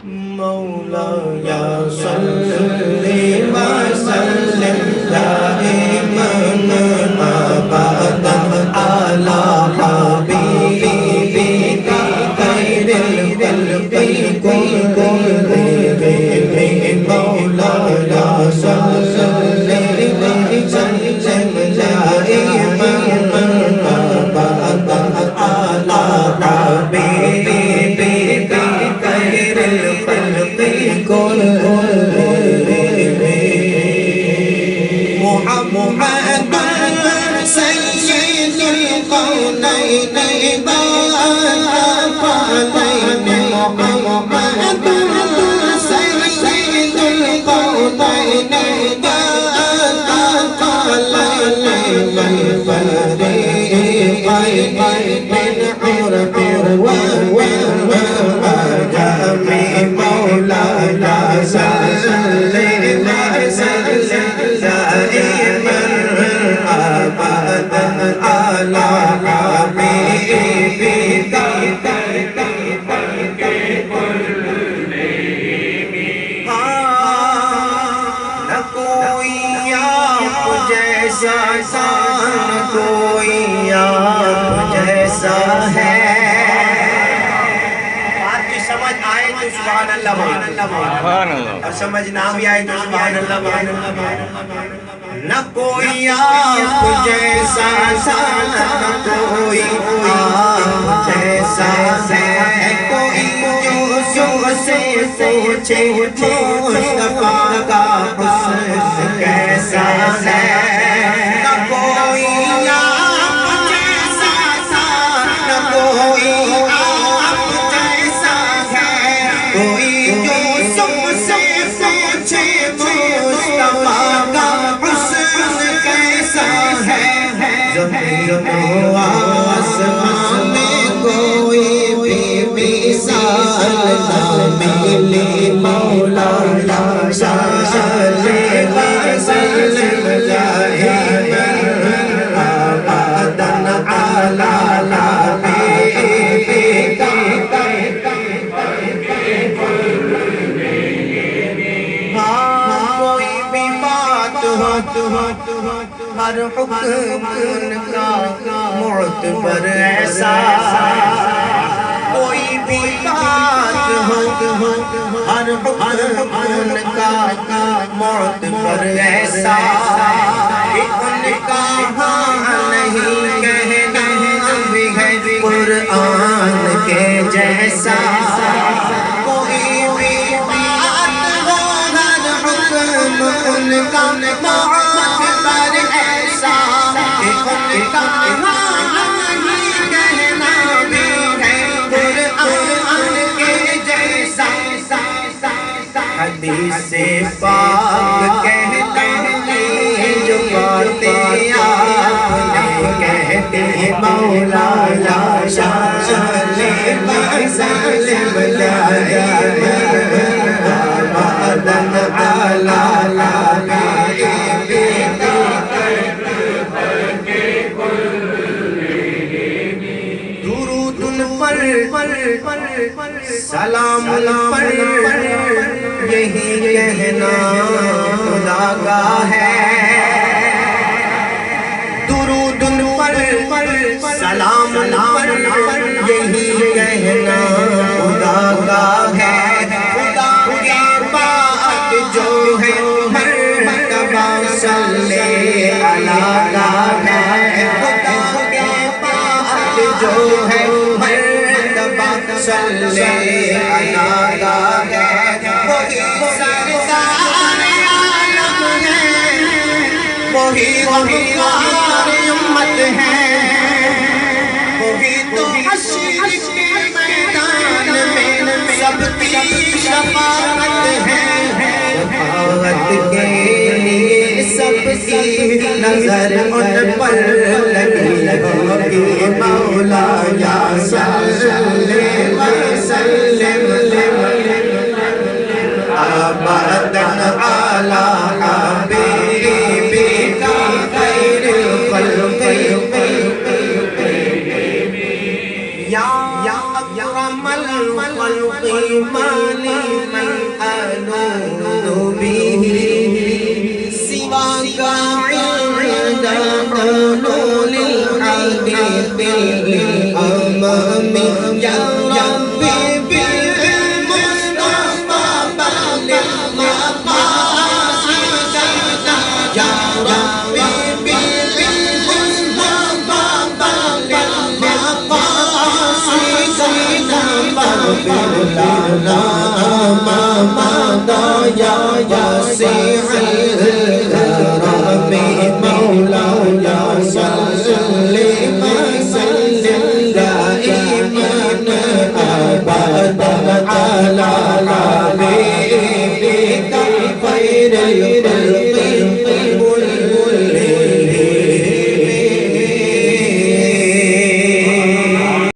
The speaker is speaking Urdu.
مولاي صل وسلم دائما أبدا على حبيبك خير الخلق كلهم مولاي صل وسلم دائما أبدا على حبيبك خير الخلق كلهم محمد سيد الكونين والثقلين محمد سيد الكونين والثقلين والفريقين من عرب وعجم مولاي صل وسلم دائما أبدا على حبيبك نہ کوئی آپ جیسا نہ کوئی آپ جیسا ہے سمجھ آئے تو سبحان اللہ اور سمجھ نہ بھی آئے تو سبحان اللہ نہ کوئی آپ جیسا نہ کوئی آپ جیسا ہے کوئی جو سے پوچھے مصطفیٰ کا حسن کیسا ہے نہ کوئی آپ جیسا نہ کوئی کوئی جو سب سے پوچھے مصطفیٰ کا حسن کیسا ہے زمین و آسمان میں کوئی بھی مثال نہ ملی مولاي صل وسلم دائما أبدا على حبيبك ہر حکم ان کا معتبر ایسا کوئی بھی بات ہو ہر حکم ان کا معتبر ایسا ان کا ہاں نہیں کہنا بھی ہے قرآن کے جیسا کوئی بھی بات ہو ہر حکم ان کا معتبر ایسا ان کا ہاں نہیں کہنا بھی ہے قرآن کے جیسا حدیث پاک کہتے ہیں جو باتیں آپ نے کہتے مولاي صل وسلم دائما أبدا على حبيبك درود پر سلام پر یہی کہنا خدا کا ہے درود پر سلام پر یہی کہنا خدا کا ہے خدا کی بات جو ہے مرتبہ صلی اللہ کا ہے خدا کی بات جو ہے مرتبہ صلی اللہ کا ہے وہی سردار عالم ہے وہی غمخوار امت ہے وہی تو حشر کے میدان میں سب کی شفاعت ہے شفاعت کے لیے سب کی نظر ان پر لگی ہوگی مولاي صل وسلم أبدا على حبيبك خير الخلق يا أكرم الخلق مالي فاغفر لنا ما مضى يا واسع